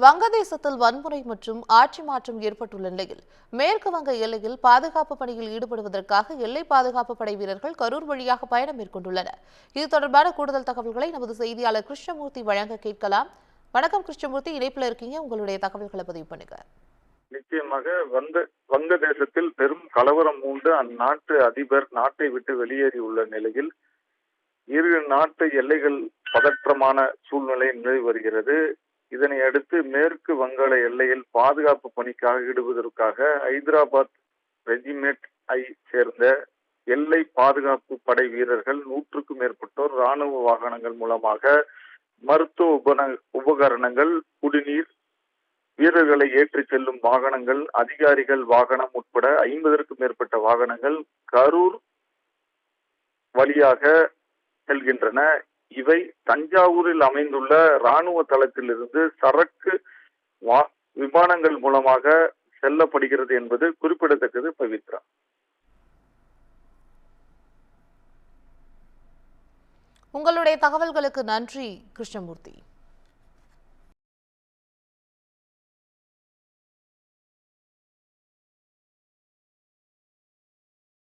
வங்கதேசத்தில் வன்முறை மற்றும் ஆட்சி மாற்றம் ஏற்பட்டுள்ள நிலையில் மேற்கு வங்க எல்லையில் பாதுகாப்பு பணியில் ஈடுபடுவதற்காக எல்லை பாதுகாப்பு படை வீரர்கள் கரூர் வழியாக பயணம் மேற்கொண்டுள்ளனர். இது தொடர்பான கூடுதல் தகவல்களை நமது செய்தியாளர் கிருஷ்ணமூர்த்தி வழங்க கேட்கலாம். வணக்கம் கிருஷ்ணமூர்த்தி, இணைப்பில் இருக்கீங்க, உங்களுடைய தகவல்களை பதிவு பண்ணுங்க. நிச்சயமாக வங்கதேசத்தில் பெரும் கலவரம் மூண்டு அந்நாட்டு அதிபர் நாட்டை விட்டு வெளியேறியுள்ள நிலையில் இரு நாட்டு எல்லைகள் பதற்றமான சூழ்நிலை நிலவி வருகிறது. இதனை அடுத்து மேற்கு வங்காள எல்லையில் பாதுகாப்பு பணிக்காக ஈடுபடுவதற்காக ஹைதராபாத் ரெஜிமெண்ட் ஐ சேர்ந்த எல்லை பாதுகாப்பு படை வீரர்கள் 100க்கும் மேற்பட்டோர் ராணுவ வாகனங்கள் மூலமாக மருத்துவ உபகரணங்கள், குடிநீர், வீரர்களை ஏற்றிச் செல்லும் வாகனங்கள், அதிகாரிகள் வாகனம் உட்பட 50க்கும் மேற்பட்ட வாகனங்கள் கரூர் வழியாக செல்கின்றன. இவை தஞ்சாவூரில் அமைந்துள்ள ராணுவ தளத்திலிருந்து சரக்கு விமானங்கள் மூலமாக செல்லப்படுகிறது என்பது குறிப்பிடத்தக்கது. பவித்ரா, உங்களுடைய தகவல்களுக்கு நன்றி கிருஷ்ணமூர்த்தி.